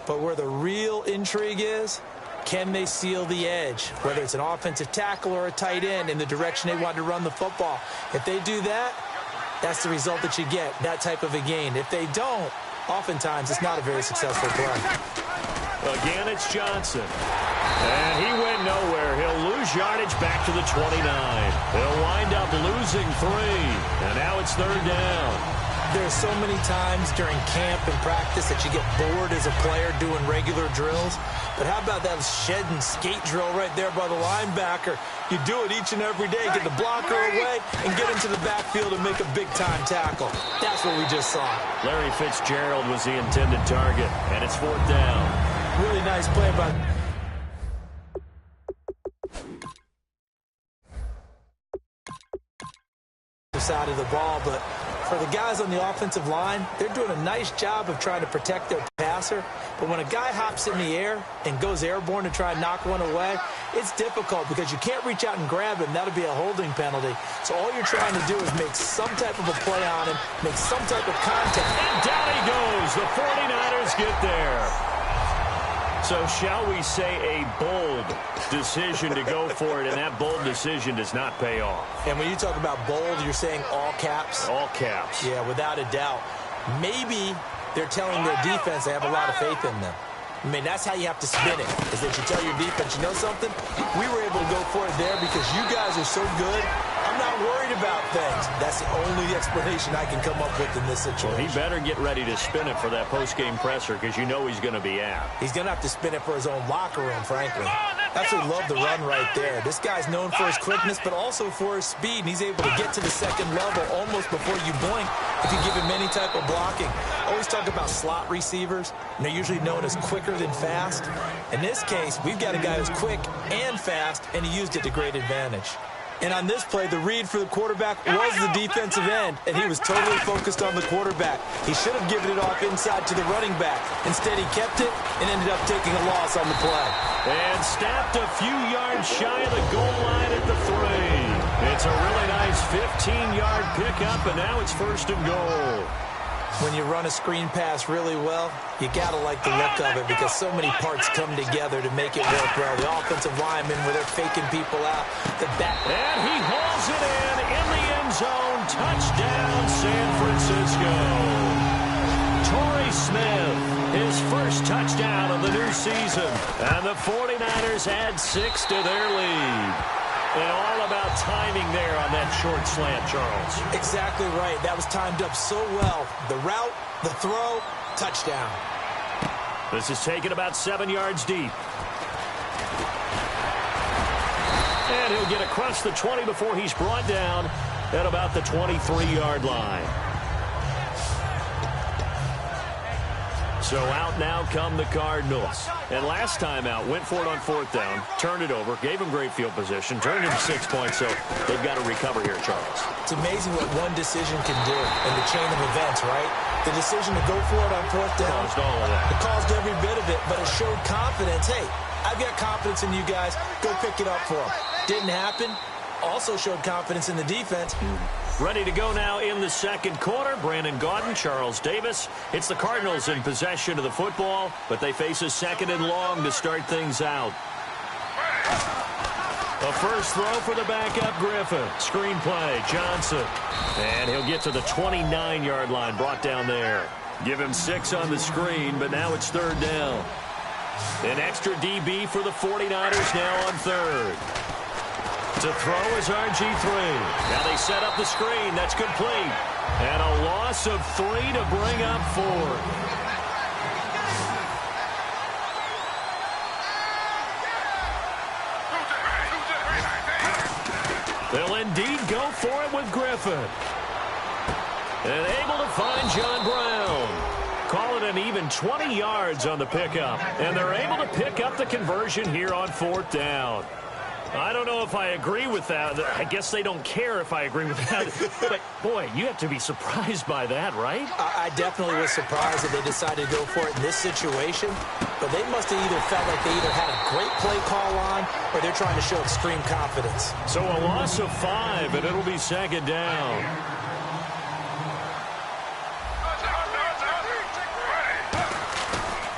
But where the real intrigue is, can they seal the edge, whether it's an offensive tackle or a tight end in the direction they want to run the football? If they do that, that's the result that you get, that type of a gain. If they don't, oftentimes it's not a very successful play. Again, it's Johnson. And he went nowhere. He'll lose yardage back to the 29. He'll wind up losing 3. And now it's 3rd down. There's so many times during camp and practice that you get bored as a player doing regular drills. But how about that shed and skate drill right there by the linebacker? You do it each and every day. Get the blocker away and get into the backfield and make a big-time tackle. That's what we just saw. Larry Fitzgerald was the intended target, and it's 4th down. Really nice play by the side of the ball, but for the guys on the offensive line, they're doing a nice job of trying to protect their passer. But when a guy hops in the air and goes airborne to try and knock one away, it's difficult because you can't reach out and grab him. That'll be a holding penalty. So all you're trying to do is make some type of a play on him, make some type of contact. And down he goes. The 49ers get there. So shall we say a bold decision to go for it, and that bold decision does not pay off. And when you talk about bold, you're saying all caps? All caps. Yeah, without a doubt. Maybe they're telling their defense they have a lot of faith in them. I mean, that's how you have to spin it, is that you tell your defense, you know something? We were able to go for it there because you guys are so good. I'm not worried about things. That's the only explanation I can come up with in this situation. Well, he better get ready to spin it for that post-game presser because you know he's going to be out. He's going to have to spin it for his own locker room, frankly. Absolutely love the run right there. This guy's known for his quickness, but also for his speed, and he's able to get to the second level almost before you blink if you give him any type of blocking. I always talk about slot receivers, and they're usually known as quicker than fast. In this case, we've got a guy who's quick and fast, and he used it to great advantage. And on this play, the read for the quarterback was the defensive end, and he was totally focused on the quarterback. He should have given it off inside to the running back. Instead, he kept it and ended up taking a loss on the play. And snapped a few yards shy of the goal line at the 3. It's a really nice 15-yard pickup, and now it's 1st and goal. When you run a screen pass really well, you got to like the look of it because so many parts come together to make it work well. The offensive linemen, where they're faking people out. The back. And he hauls it in the end zone. Touchdown, San Francisco. Torrey Smith, his first touchdown of the new season. And the 49ers add 6 to their lead. And all about timing there on that short slant, Charles. Exactly right. That was timed up so well. The route, the throw, touchdown. This is taken about 7 yards deep. And he'll get across the 20 before he's brought down at about the 23-yard line. So out now come the Cardinals. And last time out, went for it on 4th down, turned it over, gave him great field position, turned it to 6 points, so they've got to recover here, Charles. It's amazing what one decision can do in the chain of events, right? The decision to go for it on 4th down. Caused all of that. It caused every bit of it, but it showed confidence. Hey, I've got confidence in you guys. Go pick it up for them. Didn't happen. Also showed confidence in the defense. Ready to go now in the second quarter. Brandon Gaudin, Charles Davis. It's the Cardinals in possession of the football, but they face a 2nd and long to start things out. A first throw for the backup Griffin. Screen play, Johnson. And he'll get to the 29-yard line, brought down there. Give him 6 on the screen, but now it's 3rd down. An extra DB for the 49ers now on 3rd. To throw is RG3. Now they set up the screen. That's complete. And a loss of 3 to bring up 4. They'll indeed go for it with Griffin. And able to find John Brown. Call it an even 20 yards on the pickup. And they're able to pick up the conversion here on 4th down. I don't know if I agree with that. I guess they don't care if I agree with that. But, boy, you have to be surprised by that, right? I definitely was surprised that they decided to go for it in this situation. But they must have either felt like they either had a great play call on or they're trying to show extreme confidence. So a loss of 5, and it'll be 2nd down.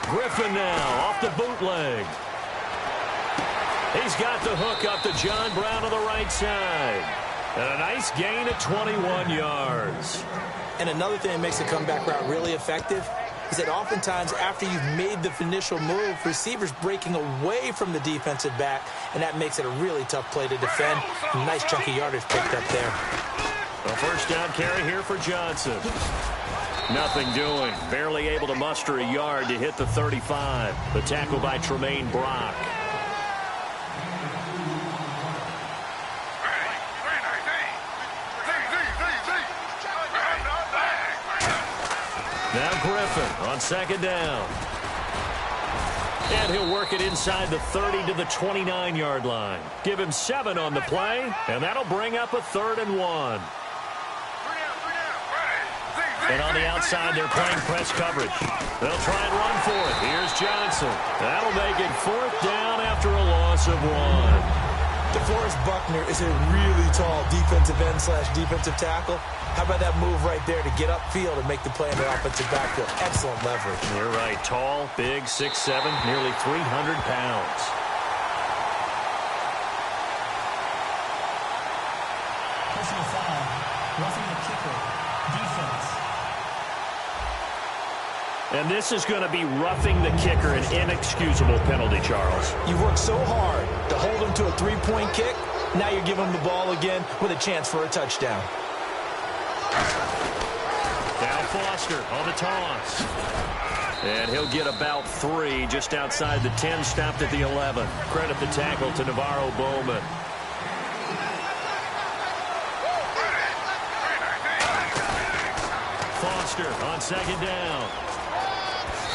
Griffin now off the bootleg. He's got the hook up to John Brown on the right side. And a nice gain of 21 yards. And another thing that makes the comeback route really effective is that oftentimes after you've made the initial move, receivers breaking away from the defensive back, and that makes it a really tough play to defend. A nice chunk of yardage picked up there. A first down carry here for Johnson. Nothing doing. Barely able to muster a yard to hit the 35. The tackle by Tremaine Brock. Now Griffin on second down. And he'll work it inside the 30 to the 29-yard line. Give him 7 on the play, and that'll bring up a 3rd and 1. And on the outside, they're playing press coverage. They'll try and run for it. Here's Johnson. That'll make it 4th down after a loss of 1. DeForest Buckner is a really tall defensive end / defensive tackle. How about that move right there to get upfield and make the play in the offensive backfield? Excellent leverage. You're right. Tall, big, 6'7", nearly 300 pounds. Personal foul, roughing the kicker, defense. And this is going to be roughing the kicker, an inexcusable penalty, Charles. You worked so hard to hold him to a 3-point kick. Now you're giving him the ball again with a chance for a touchdown. Now Foster on the toss. And he'll get about 3 just outside the 10, stopped at the 11. Credit the tackle to Navarro Bowman. Foster on second down.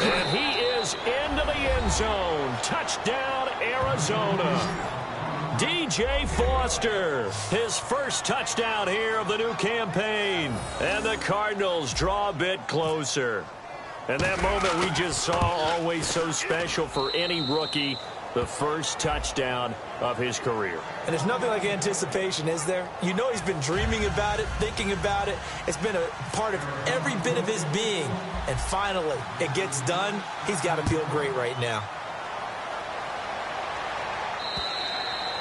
And he is into the end zone. Touchdown, Arizona. DJ Foster, his first touchdown here of the new campaign. And the Cardinals draw a bit closer. And that moment we just saw, always so special for any rookie, the first touchdown of his career. And there's nothing like anticipation, is there? You know he's been dreaming about it, thinking about it. It's been a part of every bit of his being. And finally, it gets done. He's got to feel great right now.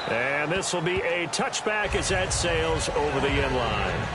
And this will be a touchback as that sails over the end line.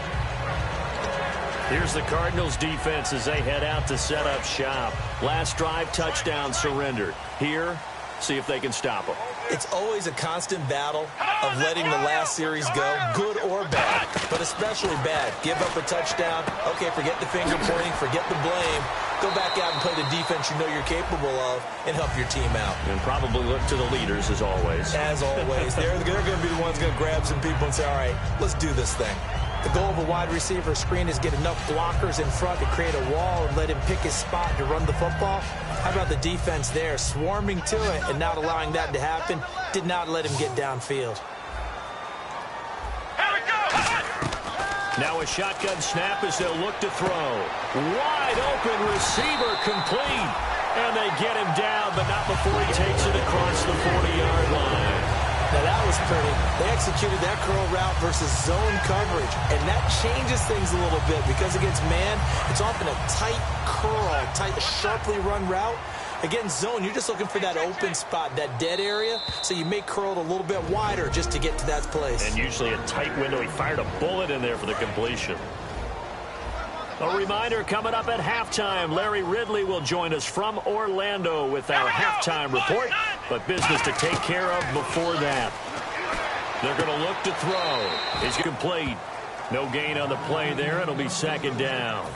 Here's the Cardinals defense as they head out to set up shop. Last drive, touchdown surrendered. Here, see if they can stop them. It's always a constant battle of letting the last series go, good or bad, but especially bad. Give up a touchdown. Okay, forget the finger pointing, forget the blame. Go back out and play the defense you know you're capable of and help your team out. And probably look to the leaders, as always. As always. They're going to be the ones going to grab some people and say, all right, let's do this thing. The goal of a wide receiver screen is get enough blockers in front to create a wall and let him pick his spot to run the football. How about the defense there, swarming to it and not allowing that to happen? Did not let him get downfield. Now a shotgun snap as they'll look to throw. Wide open receiver complete. And they get him down, but not before he takes it across the 40-yard line. Now that was pretty. They executed that curl route versus zone coverage, and that changes things a little bit because against man, it's often a tight curl, tight, sharply run route. Against zone, you're just looking for that open spot, that dead area, so you may curl it a little bit wider just to get to that place. And usually a tight window. He fired a bullet in there for the completion. A reminder, coming up at halftime, Larry Ridley will join us from Orlando with our halftime report, but business to take care of before that. They're going to look to throw. It's complete. No gain on the play there. It'll be second down.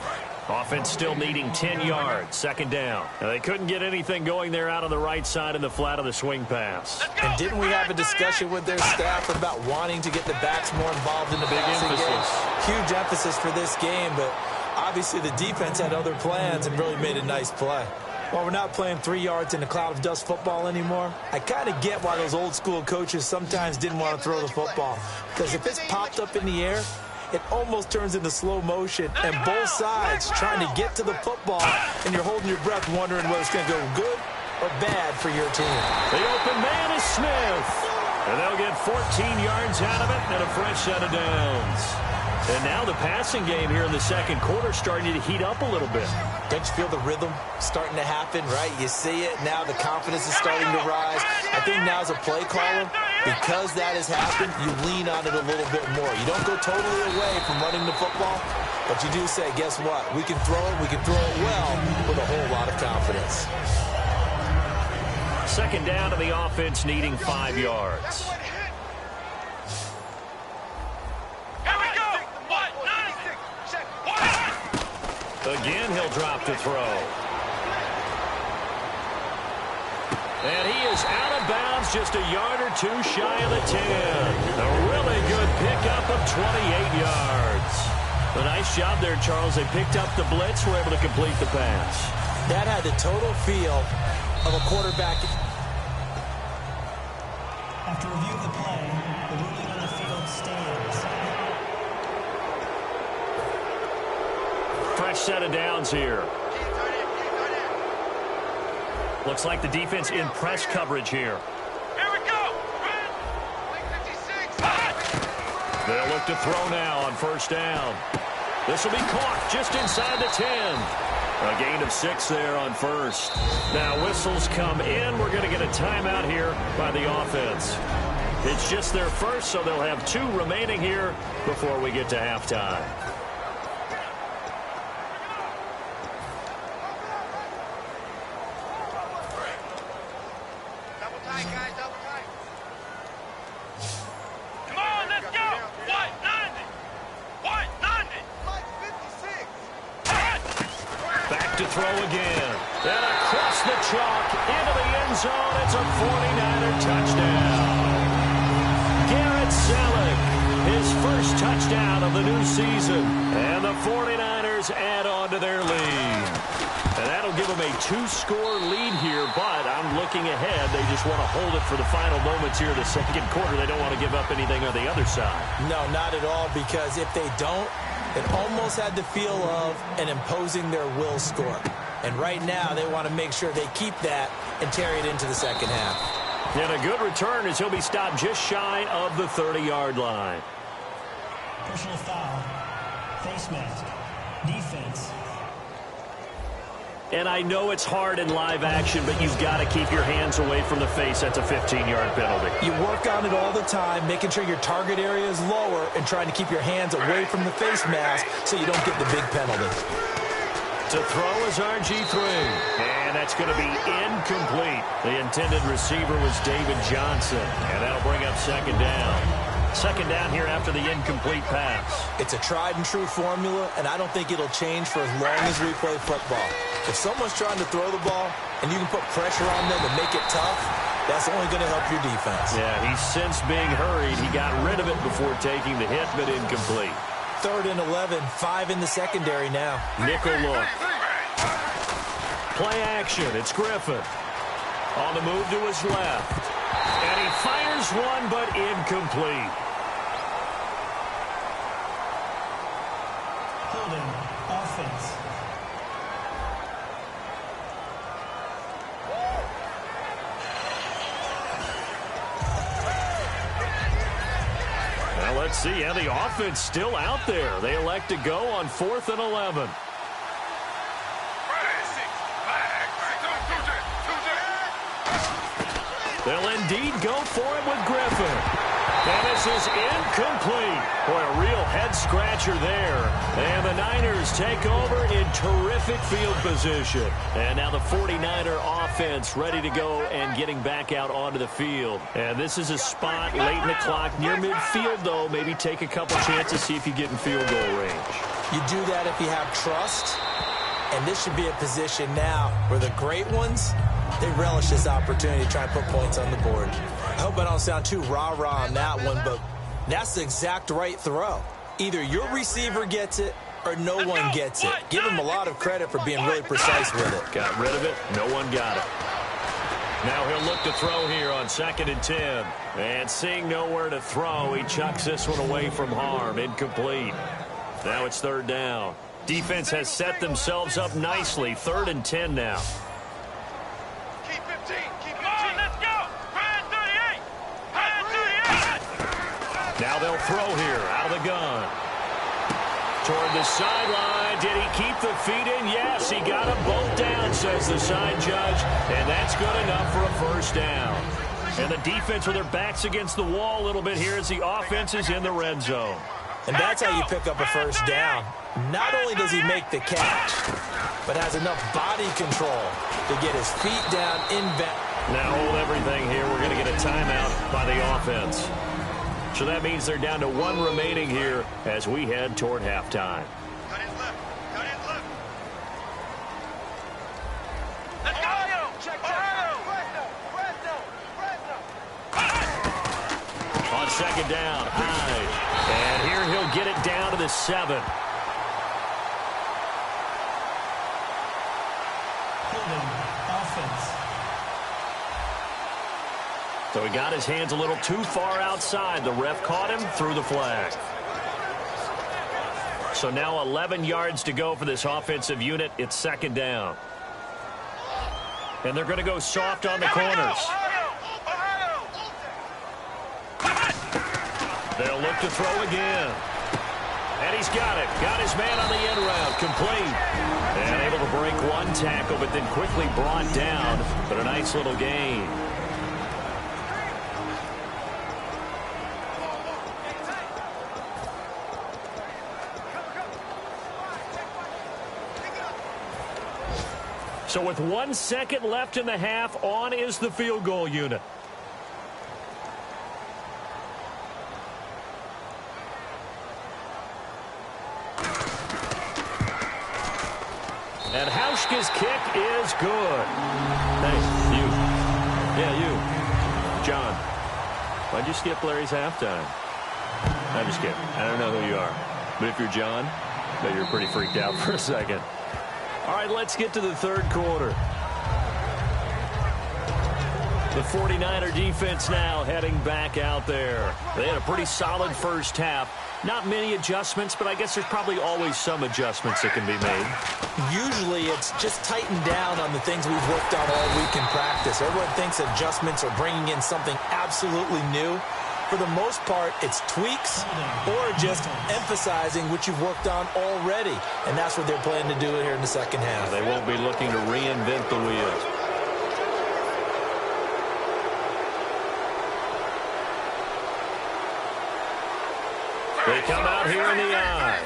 Offense still needing 10 yards, second down. Now, they couldn't get anything going there out on the right side in the flat of the swing pass. And didn't we have a discussion with their staff about wanting to get the backs more involved in the passing game? Huge emphasis for this game, but obviously the defense had other plans and really made a nice play. While we're not playing 3 yards in a cloud of dust football anymore, I kind of get why those old school coaches sometimes didn't want to throw the football. Because if it's popped up in the air, it almost turns into slow motion, and both sides trying to get to the football, and you're holding your breath wondering whether it's going to go good or bad for your team. The open man is Smith, and they'll get 14 yards out of it and a fresh set of downs. And now the passing game here in the second quarter starting to heat up a little bit. Don't you feel the rhythm starting to happen, right? You see it. Now the confidence is starting to rise. I think now as a play caller, because that has happened, you lean on it a little bit more. You don't go totally away from running the football, but you do say, guess what? We can throw it. We can throw it well with a whole lot of confidence. Second down to the offense needing 5 yards. Again, he'll drop to throw. And he is out of bounds, just a yard or two shy of the 10. A really good pickup of 28 yards. A nice job there, Charles. They picked up the blitz, were able to complete the pass. That had the total feel of a quarterback. After review of the play, the ruling on the field stands. Fresh set of downs here. Looks like the defense in press coverage here. Here we go. They'll look to throw now on first down. This will be caught just inside the 10. A gain of 6 there on first. Now whistles come in. We're going to get a timeout here by the offense. It's just their first, so they'll have 2 remaining here before we get to halftime. Throw again. And across the chalk into the end zone. It's a 49er touchdown. Garrett Selleck, his first touchdown of the new season. And the 49ers add on to their lead. And that'll give them a 2-score lead here, but I'm looking ahead. They just want to hold it for the final moments here in the second quarter. They don't want to give up anything on the other side. No, not at all, because if they don't, it almost had the feel of an imposing their will score. And right now, they want to make sure they keep that and carry it into the second half. And a good return as he'll be stopped just shy of the 30-yard line. Personal foul. Face mask. Defense. And I know it's hard in live action, but you've got to keep your hands away from the face. That's a 15-yard penalty. You work on it all the time, making sure your target area is lower and trying to keep your hands away from the face mask so you don't get the big penalty. To throw is RG3. And that's going to be incomplete. The intended receiver was David Johnson. And that'll bring up second down. Second down here after the incomplete pass. It's a tried-and-true formula, and I don't think it'll change for as long as we play football. If someone's trying to throw the ball and you can put pressure on them and make it tough, that's only going to help your defense. Yeah, he's since being hurried. He got rid of it before taking the hit, but incomplete. 3rd and 11, 5 in the secondary now. Nickel look. Play action. It's Griffin. On the move to his left. And he fires one, but incomplete. Holding. Offense. Well, let's see. Yeah, the offense still out there. They elect to go on 4th and 11. They'll indeed go for it with Griffin. And this is incomplete. Boy, a real head-scratcher there. And the Niners take over in terrific field position. And now the 49er offense ready to go and getting back out onto the field. And this is a spot late in the clock near midfield, though. Maybe take a couple chances, see if you get in field goal range. You do that if you have trust. And this should be a position now where the great ones, they relish this opportunity to try and put points on the board. I hope I don't sound too rah-rah on that one, but that's the exact right throw. Either your receiver gets it or no one gets it. Give him a lot of credit for being really precise with it. Got rid of it. No one got it. Now he'll look to throw here on 2nd and 10. And seeing nowhere to throw, he chucks this one away from harm. Incomplete. Now it's 3rd down. Defense has set themselves up nicely. 3rd and 10 now. Keep 15. Keep 15. Come on, let's go. Ryan 38. Ryan 38. Now they'll throw here out of the gun. Toward the sideline. Did he keep the feet in? Yes, he got them both down, says the side judge. And that's good enough for a first down. And the defense with their backs against the wall a little bit here as the offense is in the red zone. And that's how you pick up a first down. Not only does he make the catch, but has enough body control to get his feet down in bounds. Now hold everything here. We're going to get a timeout by the offense. So that means they're down to one remaining here as we head toward halftime. Cut in left. Cut in left. Let's go. Check. On second down, Hyde. And here he'll get it down to the 7. Holding offense. So he got his hands a little too far outside. The ref caught him, threw the flag. So now 11 yards to go for this offensive unit. It's second down. And they're going to go soft on the corners. They'll look to throw again. And he's got it. Got his man on the end route. Complete. And able to break one tackle, but then quickly brought down. But a nice little gain. So with 1 second left in the half, on is the field goal unit. And Hauschka's kick is good. Hey, you. Yeah, you. John, why'd you skip Larry's halftime? I'm just kidding. I don't know who you are. But if you're John, I bet you're pretty freaked out for a second. All right, let's get to the third quarter. The 49er defense now heading back out there. They had a pretty solid first half. Not many adjustments, but I guess there's probably always some adjustments that can be made. Usually it's just tightened down on the things we've worked on all week in practice. Everyone thinks adjustments are bringing in something absolutely new. For the most part, it's tweaks or just emphasizing what you've worked on already. And that's what they're planning to do here in the second half. They won't be looking to reinvent the wheel. They come out here in the eye.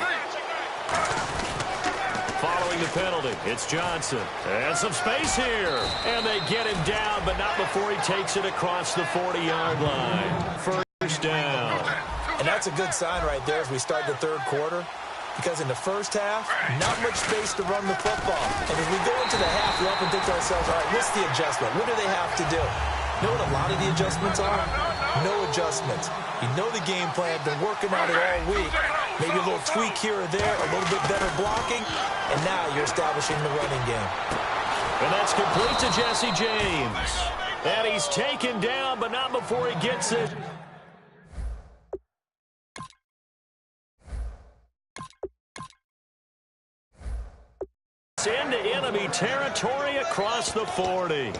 Following the penalty, it's Johnson. And some space here. And they get him down, but not before he takes it across the 40-yard line. First down. And that's a good sign right there as we start the third quarter. Because in the first half, not much space to run the football. And as we go into the half, we often think to ourselves, all right, what's the adjustment? What do they have to do? You know what a lot of the adjustments are? No adjustments. You know the game plan, been working on it all week. Maybe a little tweak here or there, a little bit better blocking, and now you're establishing the running game. And that's complete to Jesse James. And he's taken down, but not before he gets it. Into enemy territory across the 40.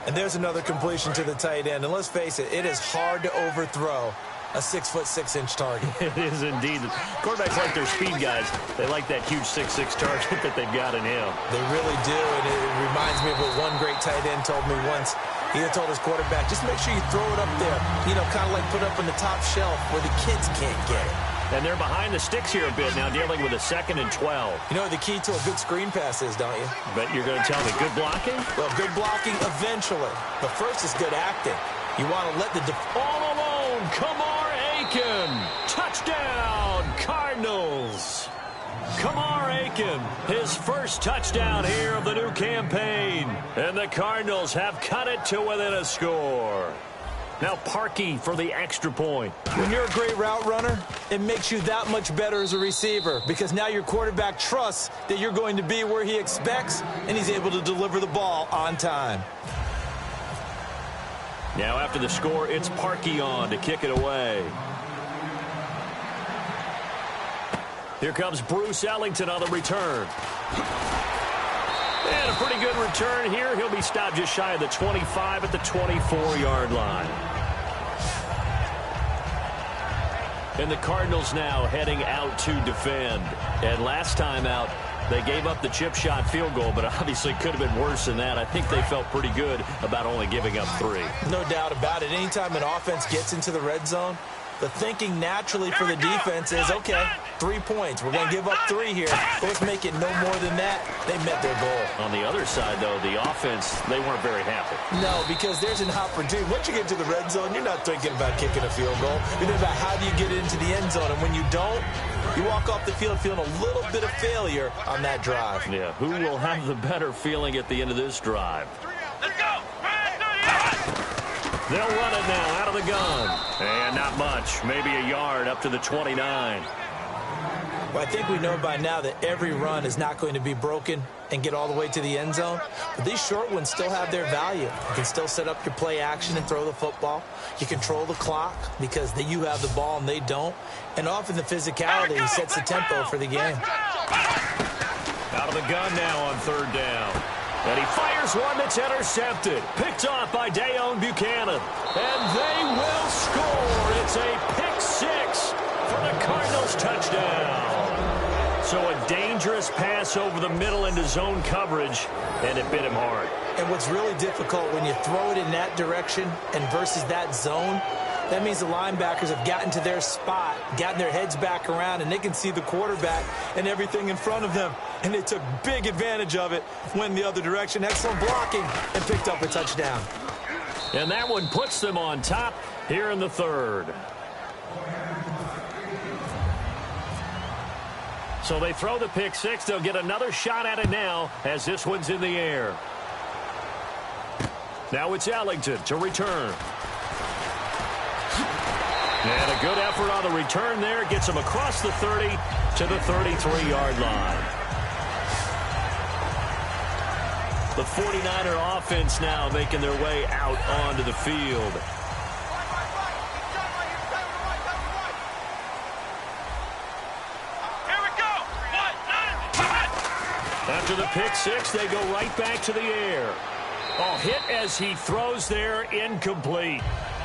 And there's another completion to the tight end. And let's face it, it is hard to overthrow a 6'6" target. It is indeed. Quarterbacks like their speed guys. They like that huge 6'6" target that they've got in him. They really do, and it reminds me of what one great tight end told me once. He had told his quarterback, just make sure you throw it up there, you know, kind of like put up on the top shelf where the kids can't get it. And they're behind the sticks here a bit now, dealing with a 2nd and 12. You know what the key to a good screen pass is, don't you? Bet you're going to tell me good blocking? Well, good blocking eventually. But first is good acting. You want to let the... All alone, Kamar Aiken. Touchdown, Cardinals. Kamar Aiken, his first touchdown here of the new campaign. And the Cardinals have cut it to within a score. Now Parkey for the extra point. When you're a great route runner, it makes you that much better as a receiver because now your quarterback trusts that you're going to be where he expects and he's able to deliver the ball on time. Now after the score, it's Parkey on to kick it away. Here comes Bruce Ellington on the return. And a pretty good return here. He'll be stopped just shy of the 25 at the 24-yard line. And the Cardinals now heading out to defend. And last time out, they gave up the chip shot field goal, but obviously could have been worse than that. I think they felt pretty good about only giving up 3. No doubt about it. Anytime an offense gets into the red zone, the thinking naturally for the defense is, okay, 3 points. We're going to give up 3 here. Let's make it no more than that. They met their goal. On the other side, though, the offense, they weren't very happy. No, because there's an opportunity. Once you get to the red zone, you're not thinking about kicking a field goal. You're thinking about how do you get into the end zone. And when you don't, you walk off the field feeling a little bit of failure on that drive. Yeah, who will have the better feeling at the end of this drive? Let's go. They'll run it now out of the gun. And not much. Maybe a yard up to the 29. Well, I think we know by now that every run is not going to be broken and get all the way to the end zone. But these short ones still have their value. You can still set up your play action and throw the football. You control the clock because you have the ball and they don't. And often the physicality sets the tempo for the game. Out of the gun now on 3rd down. And he fires one that's intercepted. Picked off by Dayon Buchanan. And they will score. It's a pick 6 for the Cardinals touchdown. So a dangerous pass over the middle into zone coverage, and it bit him hard. And what's really difficult when you throw it in that direction and versus that zone, that means the linebackers have gotten to their spot, gotten their heads back around, and they can see the quarterback and everything in front of them. And they took big advantage of it, went the other direction. Excellent blocking, and picked up a touchdown. And that one puts them on top here in the 3rd. So they throw the pick 6. They'll get another shot at it now as this one's in the air. Now it's Ellington to return. And a good effort on the return there. Gets him across the 30 to the 33-yard line. The 49er offense now making their way out onto the field. Here we go. After the pick 6, they go right back to the air. Oh, hit as he throws there, incomplete.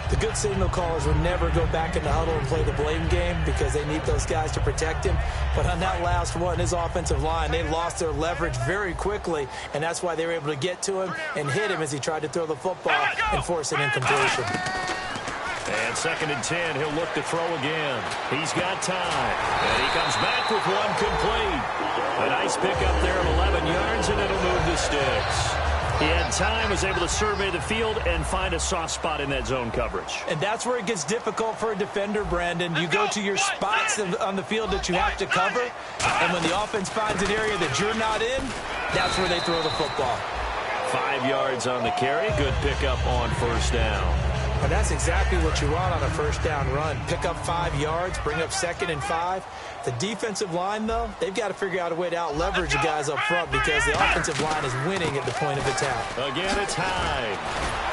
The good signal callers will never go back in the huddle and play the blame game because they need those guys to protect him. But on that last one, his offensive line, they lost their leverage very quickly, and that's why they were able to get to him and hit him as he tried to throw the football and force an incompletion. And 2nd and 10, he'll look to throw again. He's got time, and he comes back with one complete. A nice pickup there of 11 yards, and it'll move the sticks. He had time, was able to survey the field and find a soft spot in that zone coverage. And that's where it gets difficult for a defender, Brandon. You go to your spots on the field that you have to cover, and when the offense finds an area that you're not in, that's where they throw the football. 5 yards on the carry. Good pickup on 1st down. And that's exactly what you want on a 1st down run. Pick up 5 yards, bring up 2nd and 5. The defensive line, though, they've got to figure out a way to out-leverage the guys up front because the offensive line is winning at the point of attack. Again, it's Hyde.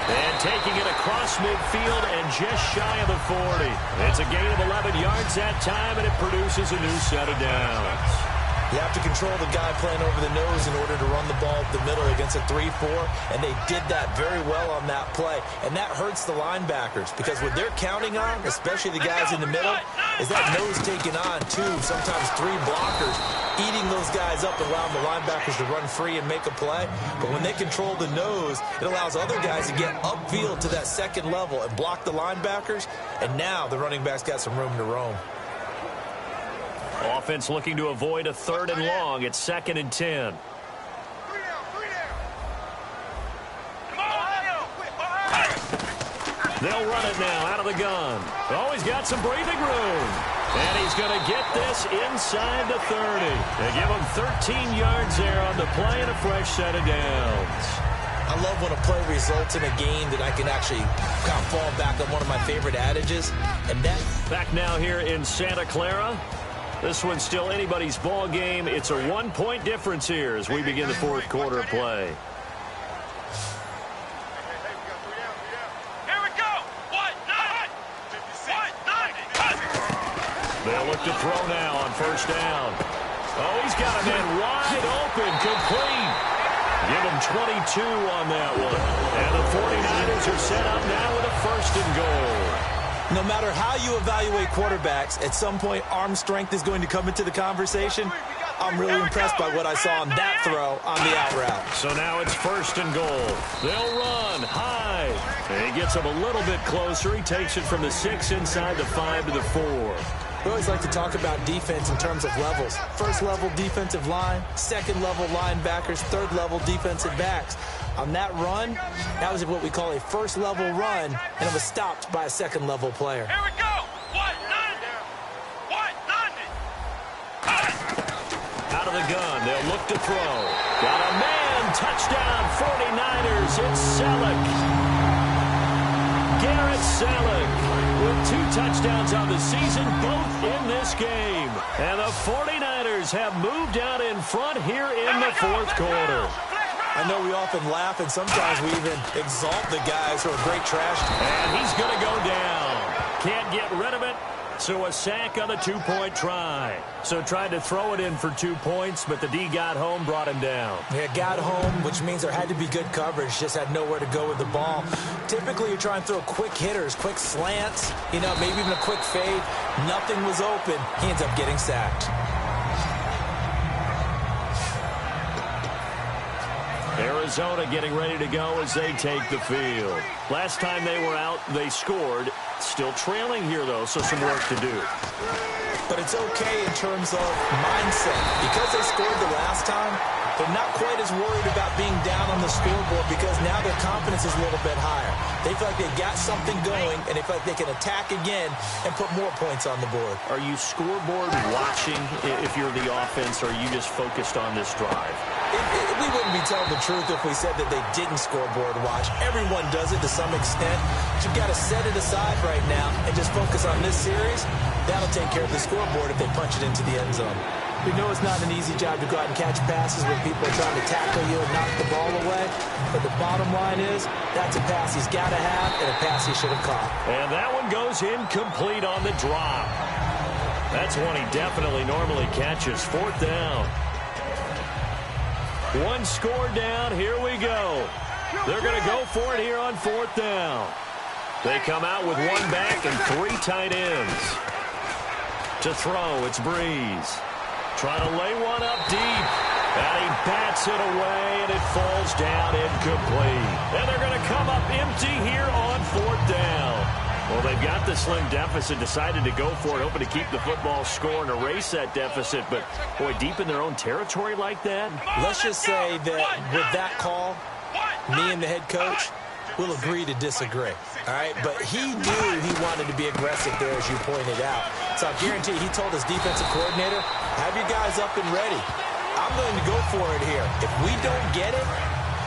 And taking it across midfield and just shy of the 40. It's a gain of 11 yards that time, and it produces a new set of downs. You have to control the guy playing over the nose in order to run the ball up the middle against a 3-4, and they did that very well on that play. And that hurts the linebackers because what they're counting on, especially the guys in the middle, is that nose taking on 2, sometimes 3 blockers, eating those guys up and allowing the linebackers to run free and make a play. But when they control the nose, it allows other guys to get upfield to that 2nd level and block the linebackers, and now the running back's got some room to roam. Offense looking to avoid a 3rd and long. It's 2nd and 10. They'll run it now out of the gun. Oh, he's got some breathing room. And he's going to get this inside the 30. They give him 13 yards there on the play and a fresh set of downs. I love when a play results in a game that I can actually kind of fall back on one of my favorite adages. And that back now here in Santa Clara. This one's still anybody's ball game. It's a 1-point difference here as we begin the 4th quarter of play. Here we go. They'll look to throw now on 1st down. Oh, he's got a man wide open, complete. Give him 22 on that one. And the 49ers are set up now with a 1st and goal. No matter how you evaluate quarterbacks, at some point arm strength is going to come into the conversation. I'm really impressed by what I saw on that throw on the out route. So now it's 1st and goal. They'll run high. And he gets him a little bit closer. He takes it from the 6 inside the 5 to the 4. We always like to talk about defense in terms of levels. First level defensive line, second level linebackers, third level defensive backs. On that run, that was what we call a first level run, and it was stopped by a second level player. Here we go. Out of the gun, they'll look to throw. Got a man, touchdown, 49ers, it's Selleck. Garrett Selleck with 2 touchdowns on the season, both in this game. And the 49ers have moved out in front here in the 4th quarter. I know we often laugh, and sometimes we even exalt the guys who are great trash. And he's going to go down. Can't get rid of it. So a sack on the 2-point try. So tried to throw it in for 2 points, but the D got home, brought him down. Yeah, got home, which means there had to be good coverage. Just had nowhere to go with the ball. Typically, you're trying to throw quick hitters, quick slants, maybe even a quick fade. Nothing was open. He ends up getting sacked. Arizona getting ready to go as they take the field. Last time they were out, they scored. Still trailing here, though, so some work to do. But it's okay in terms of mindset. Because they scored the last time, they're not quite as worried about being down on the scoreboard because now their confidence is a little bit higher. They feel like they got something going, and they feel like they can attack again and put more points on the board. Are you scoreboard watching if you're the offense, or are you just focused on this drive? We wouldn't be telling the truth if we said that they didn't scoreboard watch. Everyone does it to some extent. But you've got to set it aside right now and just focus on this series. That'll take care of the scoreboard if they punch it into the end zone. We know it's not an easy job to go out and catch passes when people are trying to tackle you and knock the ball away. But the bottom line is, that's a pass he's got to have and a pass he should have caught. And that one goes incomplete on the drop. That's one he definitely normally catches. 4th down. 1 score down. Here we go. They're going to go for it here on 4th down. They come out with 1 back and 3 tight ends. To throw, it's Breeze. Trying to lay one up deep. And he bats it away, and it falls down incomplete. And they're going to come up empty here on 4th down. Well, they've got the slim deficit, decided to go for it, hoping to keep the football score and erase that deficit. But, boy, deep in their own territory like that. Let's just say that with that call, me and the head coach will agree to disagree. All right, but he knew he wanted to be aggressive there, as you pointed out. So I guarantee he told his defensive coordinator, have you guys up and ready. I'm going to go for it here. If we don't get it,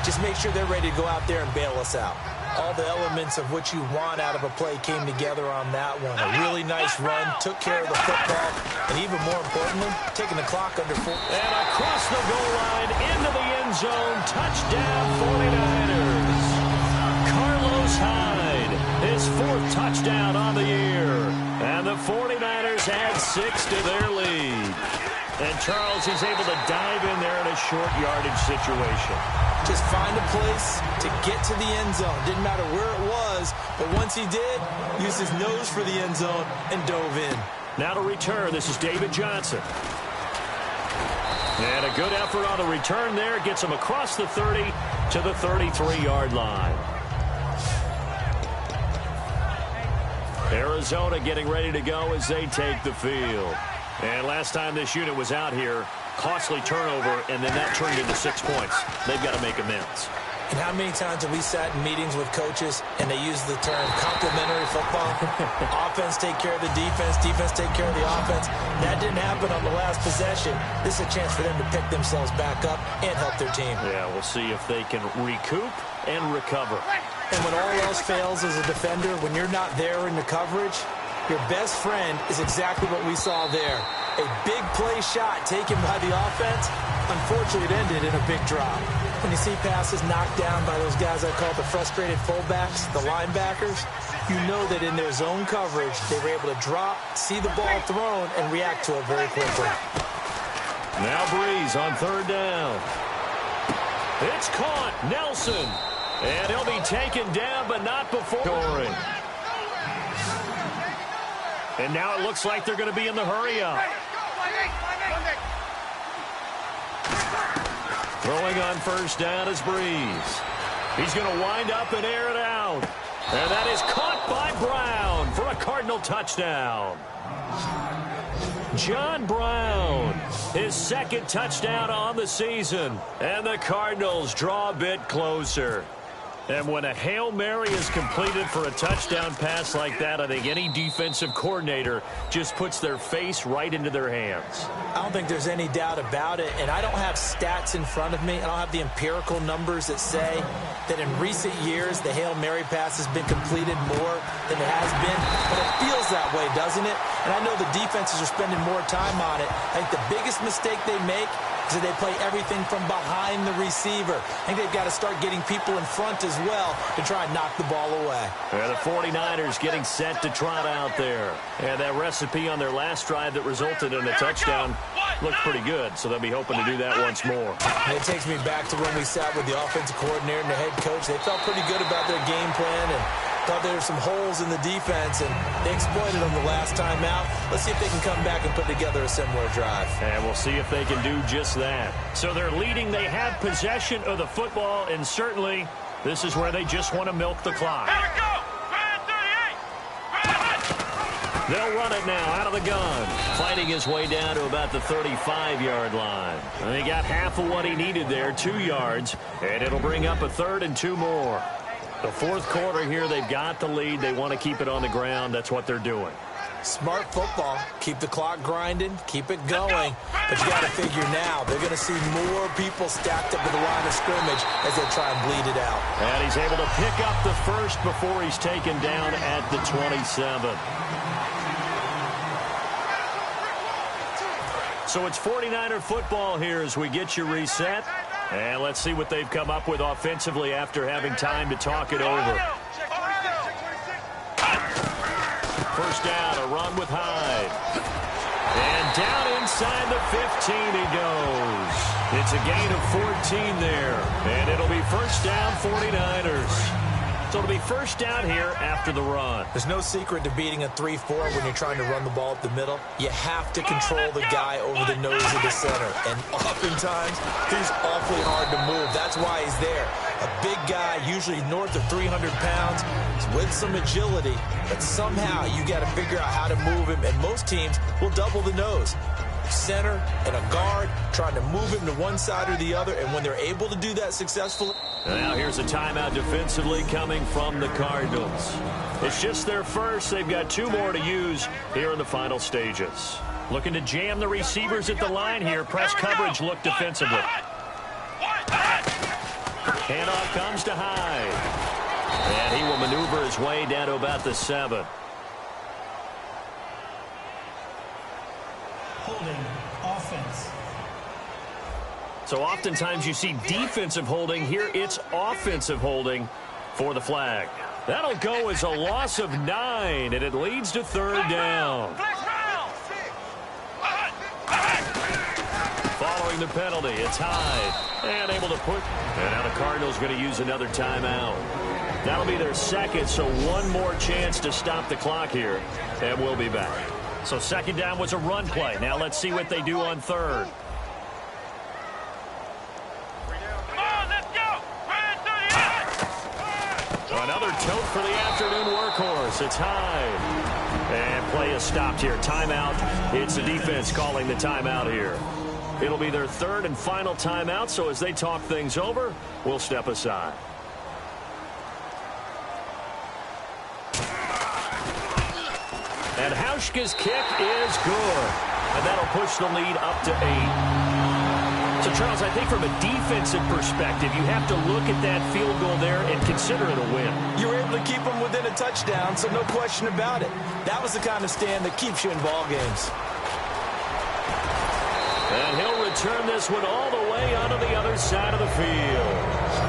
just make sure they're ready to go out there and bail us out. All the elements of what you want out of a play came together on that one. A really nice run, took care of the football, and even more importantly, taking the clock under 4. And across the goal line, into the end zone, touchdown 49ers. Carlos Hyde, his 4th touchdown on the year. And the 49ers add 6 to their lead. And Charles, he's able to dive in there in a short yardage situation. Just find a place to get to the end zone. Didn't matter where it was, but once he did, used his nose for the end zone and dove in. Now to return, this is David Johnson. And a good effort on the return there. Gets him across the 30 to the 33-yard line. Arizona getting ready to go as they take the field. And last time this unit was out here, costly turnover, and then that turned into 6 points. They've got to make amends. And how many times have we sat in meetings with coaches and they use the term complementary football? Offense take care of the defense, defense take care of the offense. That didn't happen on the last possession. This is a chance for them to pick themselves back up and help their team. Yeah, we'll see if they can recoup and recover. And when all else fails as a defender, when you're not there in the coverage, your best friend is exactly what we saw there. A big play shot taken by the offense. Unfortunately, it ended in a big drop. When you see passes knocked down by those guys I call the frustrated fullbacks, the linebackers, you know that in their zone coverage, they were able to drop, see the ball thrown, and react to it very quickly. Now Breeze on 3rd down. It's caught. Nelson. And he'll be taken down, but not before scoring. And now it looks like they're going to be in the hurry-up. Throwing on first down is Breeze. He's going to wind up and air it out. And that is caught by Brown for a Cardinal touchdown. John Brown, his second touchdown on the season. And the Cardinals draw a bit closer. And when a Hail Mary is completed for a touchdown pass like that, I think any defensive coordinator just puts their face right into their hands. I don't think there's any doubt about it, and I don't have stats in front of me. I don't have the empirical numbers that say that in recent years the Hail Mary pass has been completed more than it has been, but it feels that way, doesn't it? And I know the defenses are spending more time on it. I think the biggest mistake they make is that they play everything from behind the receiver. I think they've got to start getting people in front as well to try and knock the ball away. And the 49ers getting set to trot out there. And that recipe on their last drive that resulted in a touchdown looked pretty good, so they'll be hoping to do that once more. And it takes me back to when we sat with the offensive coordinator and the head coach. They felt pretty good about their game plan and thought there were some holes in the defense, and they exploited them the last time out. Let's see if they can come back and put together a similar drive. And we'll see if they can do just that. So they're leading. They have possession of the football, and certainly this is where they just want to milk the clock. Here we go! They'll run it now out of the gun. Fighting his way down to about the 35-yard line. And he got half of what he needed there, 2 yards, and it'll bring up a 3rd and 2 more. The fourth quarter here, they've got the lead. They want to keep it on the ground. That's what they're doing. Smart football. Keep the clock grinding. Keep it going. But you got to figure now, they're going to see more people stacked up at the line of scrimmage as they try and bleed it out. And he's able to pick up the first before he's taken down at the 27. So it's 49er football here as we get you reset. And let's see what they've come up with offensively after having time to talk it over. First down, a run with Hyde. And down inside the 15 he goes. It's a gain of 14 there. And it'll be first down 49ers. So it'll be first down here after the run. There's no secret to beating a 3-4 when you're trying to run the ball up the middle. You have to control the guy over the nose of the center. And oftentimes, he's awfully hard to move. That's why he's there. A big guy, usually north of 300 pounds, with some agility. But somehow, you got to figure out how to move him. And most teams will double the nose. Center and a guard trying to move him to one side or the other, and when they're able to do that successfully. Now here's a timeout defensively coming from the Cardinals. It's just their first. They've got 2 more to use here in the final stages. Looking to jam the receivers at the line here. Press coverage look defensively. Handoff comes to Hyde. And he will maneuver his way down to about the 7. Holding offense. So oftentimes you see defensive holding. Here it's offensive holding for the flag. That'll go as a loss of 9, and it leads to 3rd down. Following the penalty, it's Hyde. And able to put. And now the Cardinals going to use another timeout. That'll be their second, so one more chance to stop the clock here. And we'll be back. So second down was a run play. Now let's see what they do on 3rd. Another tote for the afternoon workhorse. It's Hyde. And play is stopped here. Timeout. It's the defense calling the timeout here. It'll be their 3rd and final timeout, so as they talk things over, we'll step aside. And Hauschka's kick is good. And that'll push the lead up to 8. So, Charles, I think from a defensive perspective, you have to look at that field goal there and consider it a win. You were able to keep them within a touchdown, so no question about it. That was the kind of stand that keeps you in ball games. And he'll return this one all the way onto the other side of the field.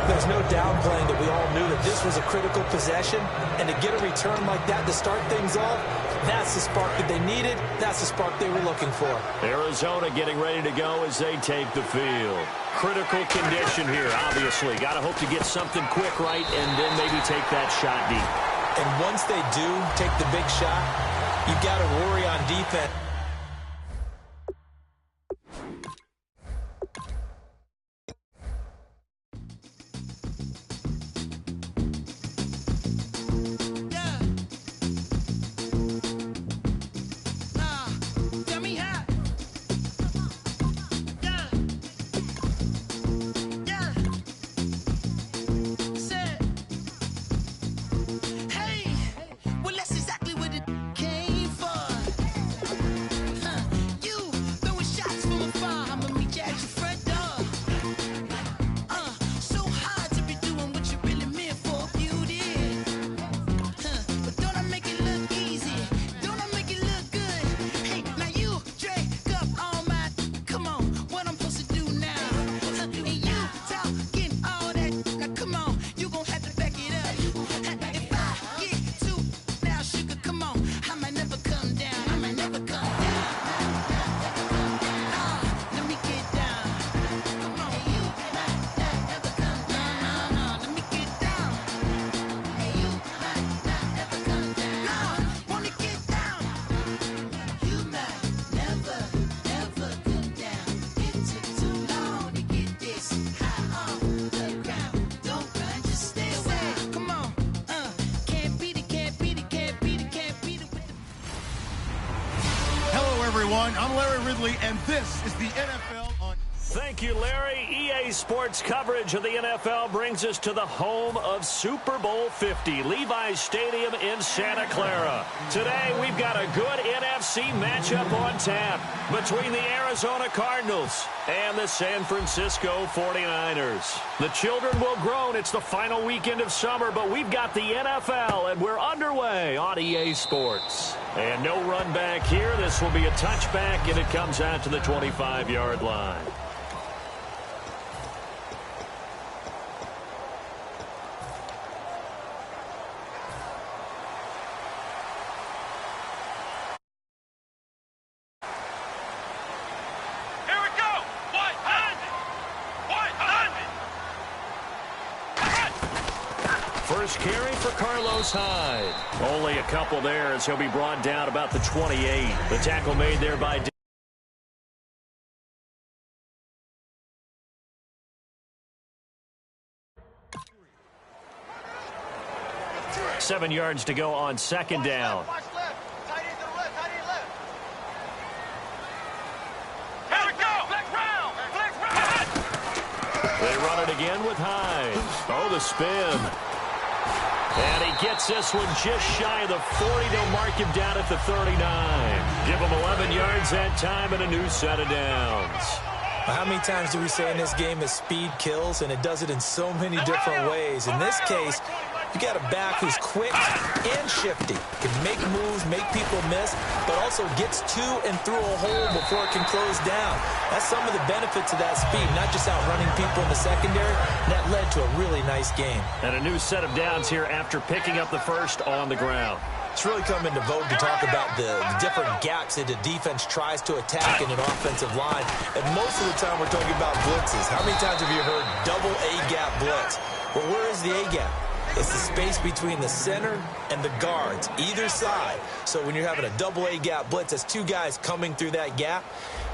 There's no downplaying that we all knew that this was a critical possession, and to get a return like that to start things off, that's the spark that they needed. That's the spark they were looking for. Arizona getting ready to go as they take the field. Critical condition here, obviously. Got to hope to get something quick right and then maybe take that shot deep. And once they do take the big shot, You've got to worry on defense. I'm Larry Ridley, and this is the NFL on... Thank you, Larry. EA Sports coverage of the NFL brings us to the home of Super Bowl 50, Levi's Stadium in Santa Clara. Today, we've got a good NFC matchup on tap between the Arizona Cardinals and the San Francisco 49ers. The children will groan. It's the final weekend of summer, but we've got the NFL, and we're underway on EA Sports. And no run back here. This will be a touchback, and it comes out to the 25-yard line. First carry for Carlos Hyde. Only a couple there as he'll be brought down about the 28. The tackle made there by... 7 yards to go on second down. They run it again with Hyde. Oh, the spin. And he gets this one just shy of the 40. They'll mark him down at the 39. Give him 11 yards that time and a new set of downs. How many times do we say in this game that speed kills, and it does it in so many different ways? In this case, you got a back who's quick and shifty, can make moves, make people miss, but also gets to and through a hole before it can close down. That's some of the benefits of that speed, not just outrunning people in the secondary. That led to a really nice game. And a new set of downs here after picking up the first on the ground. It's really come into vogue to talk about the different gaps that the defense tries to attack in an offensive line. And most of the time we're talking about blitzes. How many times have you heard double A-gap blitz? Well, where is the A-gap? It's the space between the center and the guards, either side. So when you're having a double A-gap blitz, that's two guys coming through that gap.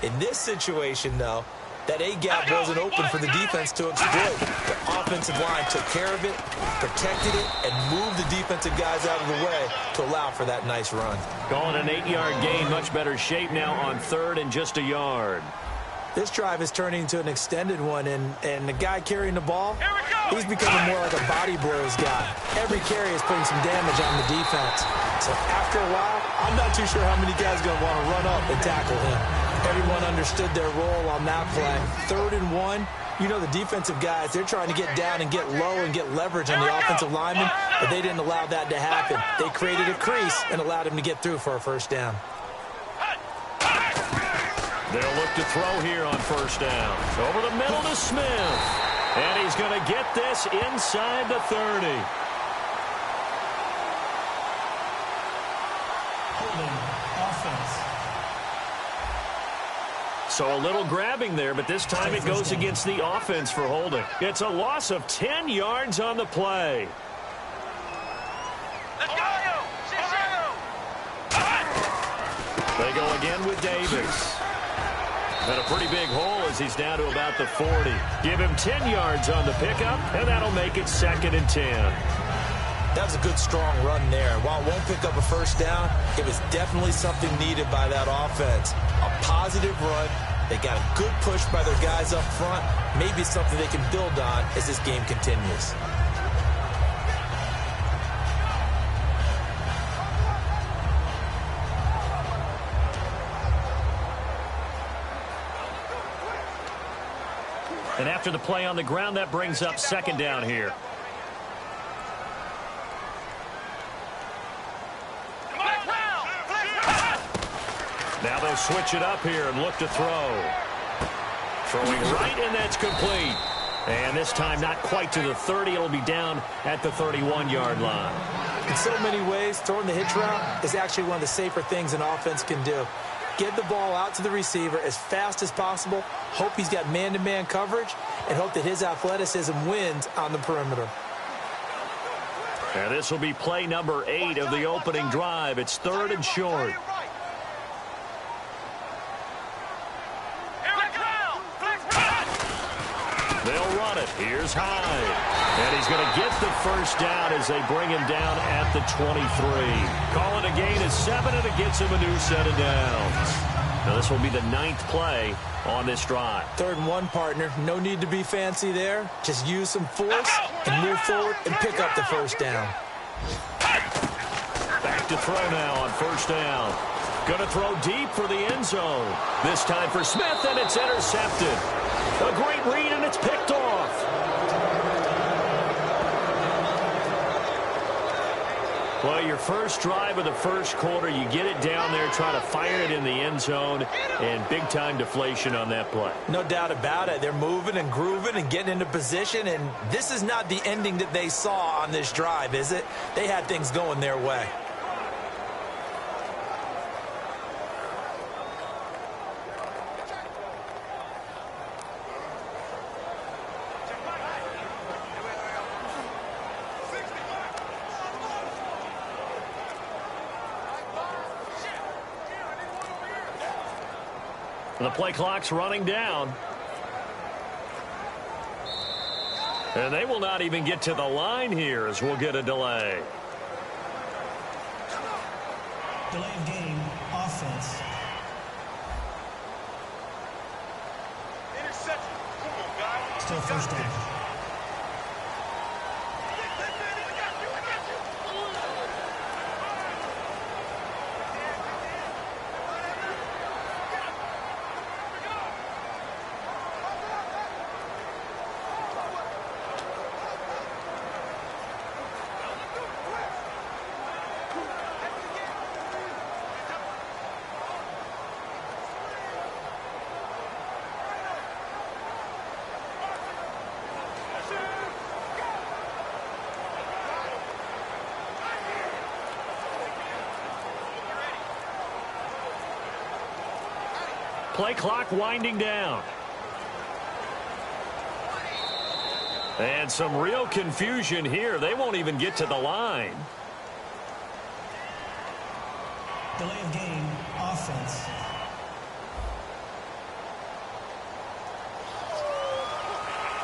In this situation, though, that A-gap wasn't open for the defense to exploit. The offensive line took care of it, protected it, and moved the defensive guys out of the way to allow for that nice run. Calling an 8-yard gain, much better shape now on third and just a yard. This drive is turning into an extended one, and the guy carrying the ball, he's becoming more like a body blows guy. Every carry is putting some damage on the defense. So after a while, I'm not too sure how many guys are going to want to run up and tackle him. Everyone understood their role on that play. 3rd and 1, you know the defensive guys, they're trying to get down and get low and get leverage on the offensive lineman, but they didn't allow that to happen. They created a crease and allowed him to get through for a first down. They'll look to throw here on first down. Over the middle to Smith. And he's going to get this inside the 30. Holding offense. So a little grabbing there, but this time it goes against the offense for holding. It's a loss of 10 yards on the play. Let's go! They go again with Davis. And a pretty big hole as he's down to about the 40. Give him 10 yards on the pickup, and that'll make it 2nd and 10. That was a good, strong run there. While it won't pick up a first down, it was definitely something needed by that offense. A positive run. They got a good push by their guys up front. Maybe something they can build on as this game continues. And after the play on the ground, that brings up 2nd down here. Now they'll switch it up here and look to throw. Throwing right, and that's complete. And this time not quite to the 30. It'll be down at the 31-yard line. In so many ways, throwing the hitch route is actually one of the safer things an offense can do. Get the ball out to the receiver as fast as possible, hope he's got man-to-man coverage, and hope that his athleticism wins on the perimeter. And this will be play number 8 of the opening drive. It's 3rd and short. They'll run it. Here's Hyde. And he's going to get the first down as they bring him down at the 23. Call it a gain of 7, and it gets him a new set of downs. Now this will be the 9th play on this drive. 3rd and 1, partner. No need to be fancy there. Just use some force and move forward and pick up the first down. Back to throw now on 1st down. Going to throw deep for the end zone. This time for Smith, and it's intercepted. A great read, and it's picked off. Well, your first drive of the first quarter, you get it down there, try to fire it in the end zone, and big-time deflation on that play. No doubt about it. They're moving and grooving and getting into position, and this is not the ending that they saw on this drive, is it? They had things going their way. The play clock's running down. And they will not even get to the line here as we'll get a delay. Delay of game, offense. Interception. Come on, guys. Still first down. Play clock winding down. And some real confusion here. They won't even get to the line. Delay of game, offense.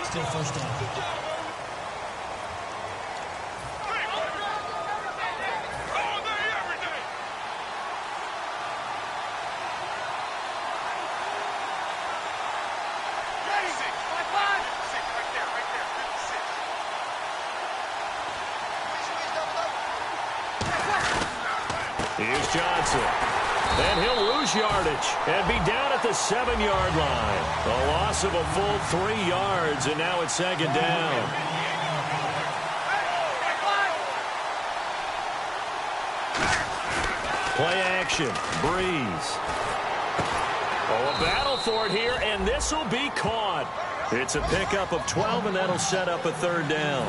Still first down. Here's Johnson. And he'll lose yardage and be down at the 7-yard line. A loss of a full 3 yards, and now it's 2nd down. Play action. Breeze. Oh, a battle for it here, and this will be caught. It's a pickup of 12, and that'll set up a 3rd down.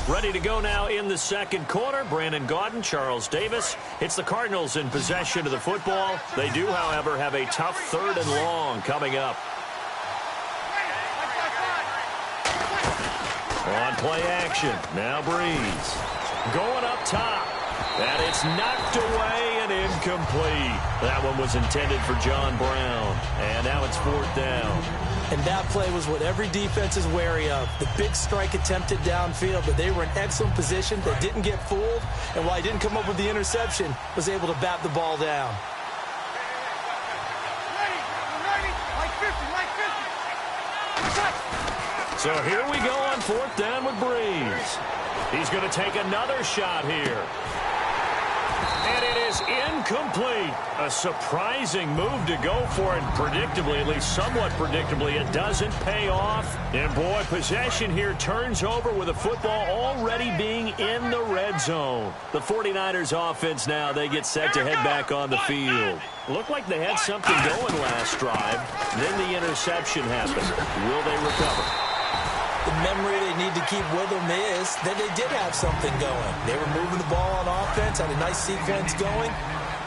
Ready to go now in the 2nd quarter. Brandon Gaudin, Charles Davis. It's the Cardinals in possession of the football. They do, however, have a tough 3rd and long coming up. On play action. Now Breeze. Going up top. And it's knocked away and incomplete. That one was intended for John Brown. And now it's 4th down. And that play was what every defense is wary of. The big strike attempted downfield, but they were in excellent position. They didn't get fooled. And while he didn't come up with the interception, was able to bat the ball down. So here we go on 4th down with Breeze. He's going to take another shot here. And it is incomplete. A surprising move to go for it. Predictably, at least somewhat predictably, it doesn't pay off. And boy, possession here turns over with the football already being in the red zone. The 49ers offense now, they get set to head back on the field. Looked like they had something going last drive. Then the interception happened. Will they recover? The memory they need to keep with them is that they did have something going. They were moving the ball on offense, had a nice sequence going.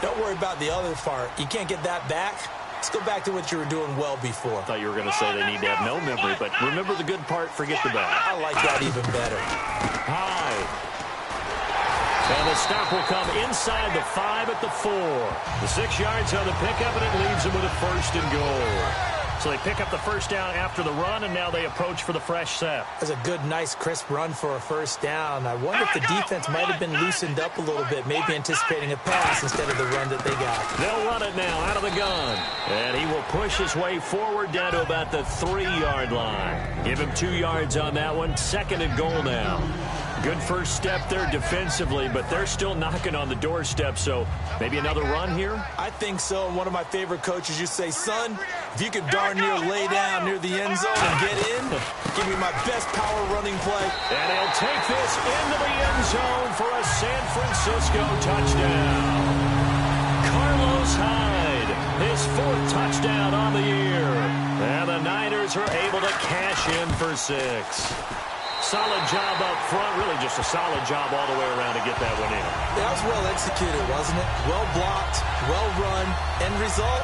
Don't worry about the other part. You can't get that back. Let's go back to what you were doing well before. I thought you were going to say they need to have no memory, but remember the good part, forget the bad. I like that even better. High. And the stop will come inside the 5 at the 4. The 6 yards on the pickup, and it leaves them with a 1st and goal. So they pick up the 1st down after the run, and now they approach for the fresh set. That's a good, nice, crisp run for a 1st down. I wonder if the defense might have been loosened up a little bit, maybe anticipating a pass instead of the run that they got. They'll run it now out of the gun. And he will push his way forward down to about the 3-yard line. Give him 2 yards on that one. 2nd and goal now. Good first step there defensively, but they're still knocking on the doorstep, so maybe another run here? I think so. One of my favorite coaches used to say, son, if you could darn near lay down near the end zone and get in, give me my best power running play. And he'll take this into the end zone for a San Francisco touchdown. Carlos Hyde, his 4th touchdown on the year. And the Niners are able to cash in for 6. Solid job up front, really just a solid job all the way around to get that one in. That was well executed, wasn't it? Well blocked, well run, end result,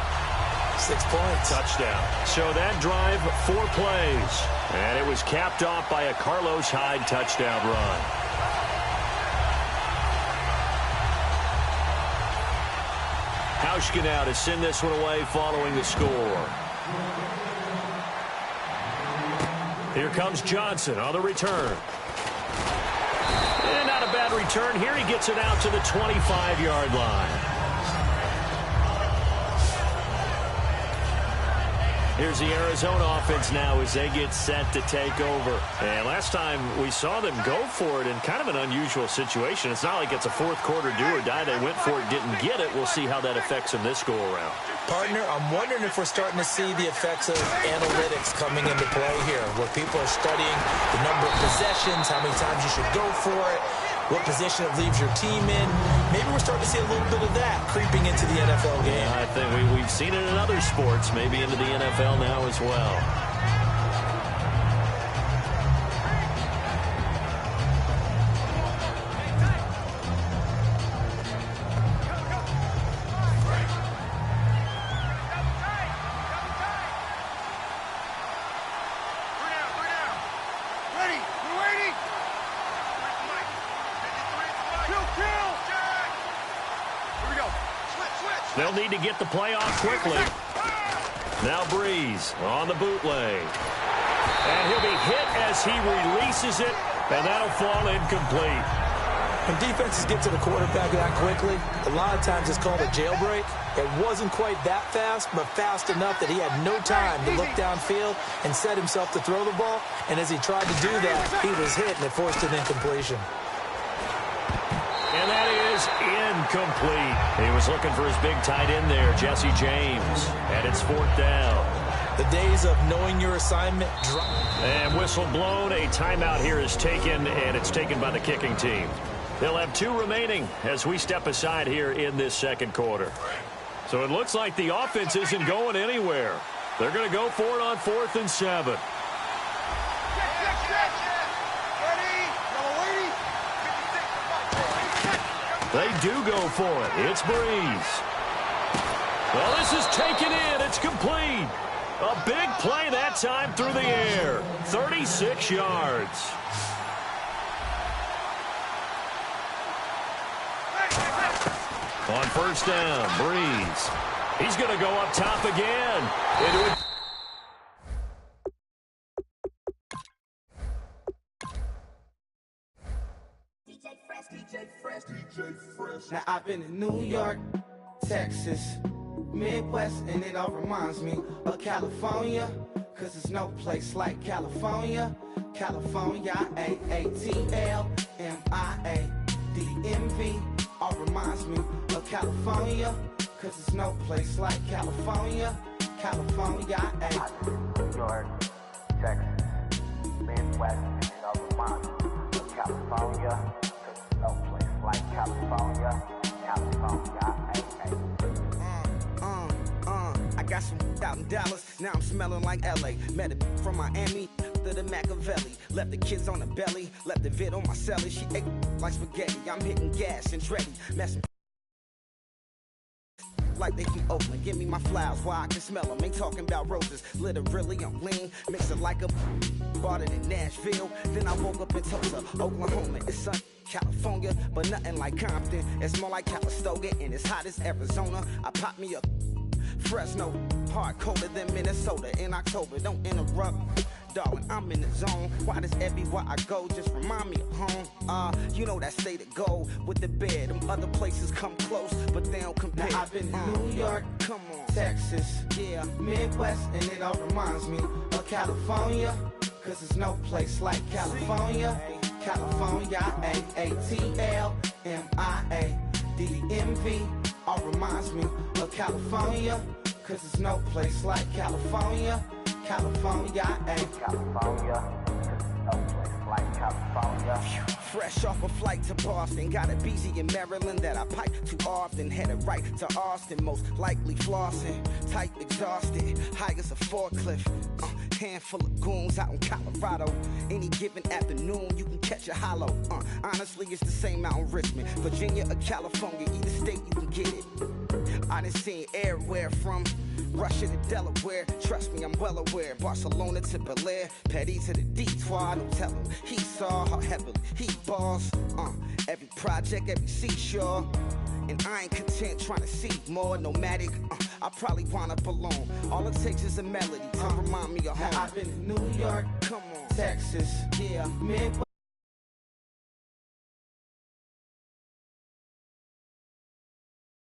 6 points. Touchdown. So that drive, 4 plays. And it was capped off by a Carlos Hyde touchdown run. Hauschka now to send this one away following the score. Here comes Johnson on the return. And not a bad return here. He gets it out to the 25-yard line. Here's the Arizona offense now as they get set to take over. And last time we saw them go for it in kind of an unusual situation. It's not like it's a fourth quarter do or die. They went for it, didn't get it. We'll see how that affects them this go-around. Partner, I'm wondering if we're starting to see the effects of analytics coming into play here, where people are studying the number of possessions, how many times you should go for it, what position it leaves your team in. Maybe we're starting to see a little bit of that creeping into the NFL game. I think we've seen it in other sports, maybe into the NFL now as well. They'll need to get the play off quickly. Now Breeze on the bootleg. And he'll be hit as he releases it, and that'll fall incomplete. When defenses get to the quarterback that quickly, a lot of times it's called a jailbreak. It wasn't quite that fast, but fast enough that he had no time to look downfield and set himself to throw the ball. And as he tried to do that, he was hit, and it forced an incompletion. And that is incomplete. He was looking for his big tight end there, Jesse James. And it's 4th down. The days of knowing your assignment. And whistle blown. A timeout here is taken, and it's taken by the kicking team. They'll have 2 remaining as we step aside here in this second quarter. So it looks like the offense isn't going anywhere. They're going to go for it on 4th and 7. They do go for it. It's Breeze. Well, this is taken in. It's complete. A big play that time through the air. 36 yards. On first down, Breeze. He's going to go up top again. Into it. Now I've been in New York, Texas, Midwest, and it all reminds me of California, cause there's no place like California. California, A-A-T-L-M-I-A-D-M-V, all reminds me of California, cause there's no place like California. California, New York, Texas, Midwest, and it all reminds me of California, cause there's no place like California. California, I got some out in Dallas, now I'm smelling like LA. Met it from Miami to the Machiavelli. Left the kids on the belly, left the vid on my celly. She ate like spaghetti, I'm hitting gas and dready. Messing like they from Oakland. Give me my flowers while I can smell them. Ain't talking about roses, literally I'm lean. Mix it like a bought it in Nashville. Then I woke up in Tulsa, Oklahoma. It's sun, California, but nothing like Compton. It's more like Calistoga and it's hot as Arizona. I pop me a Fresno, hard colder than Minnesota in October. Don't interrupt, darling, I'm in the zone. Why does everywhere I go just remind me of home? You know that state of gold with the bed. Them other places come close, but they don't compare. Now I've been in New York, come on, Texas, yeah, Midwest, and it all reminds me of California, cause there's no place like California. California, A-A-T-L-M-I-A-D-M-V, all reminds me of California, cause there's no place like California. California, California, cause there's no place like California. Fresh off a flight to Boston, got a BZ in Maryland that I pipe too often. Headed right to Austin, most likely flossing. Tight, exhausted, high as a forklift. Handful of goons out in Colorado. Any given afternoon, you can catch a hollow. Honestly, it's the same out in Richmond, Virginia or California. Either state, you can get it. I done seen everywhere from Russia to Delaware. Trust me, I'm well aware. Barcelona to Bel Air, Petty to the Detroit. Don't tell him he saw how heavily he balls. Every project, every seashore. And I ain't content trying to see more nomadic. I probably wind up alone. All it takes is a melody to remind me of home. Now I've been in New York, come on, Texas, yeah, Midwest.